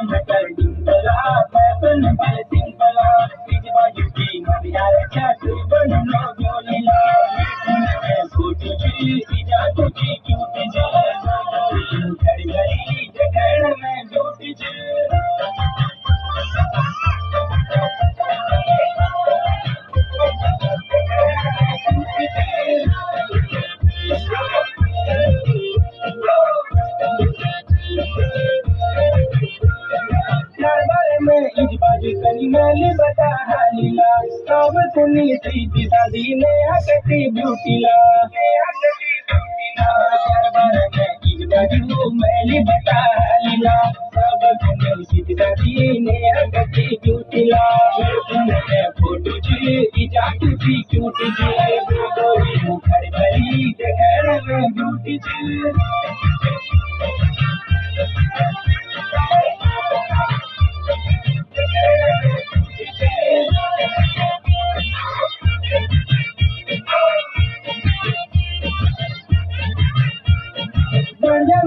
कर डिंपला फैशन पर सिंपला बीच बाजू की मबियार छातू बनलो गोलीला फोटो ची जा तुझी क्यूट जा घर घरी जगड़ में ब्यूटी में इस बाजू कनी मैंने बता हालीला सब सुनी सीधी सादी ने हकती ब्यूटीला दरबार में इस बाजू मैंने बता हालीला सब सुनी सीधी सादी ने हकती ब्यूटीला फोटो ची इजा तुझी क्यूट जी गोरी मुखर भरी जगह में ब्यूटी जी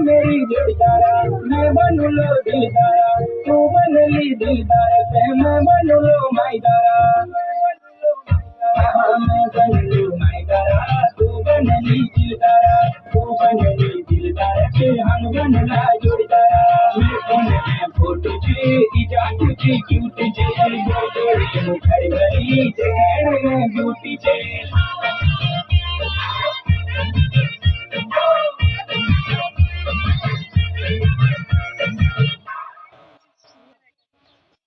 मेरी दिलदारा मैं बनू लो दिलदारा तू बन ली दिलदारा से मैं बनू लो माईदारा मैं बन लू माईदारा तू बन ली दिलदारा तू बन ली दिलदारा से हम बन ला जोड़दारा मैं फोन में फोटो ची इजा तुझी क्यूट जे मुखर भरी जगह में ब्यूटी जे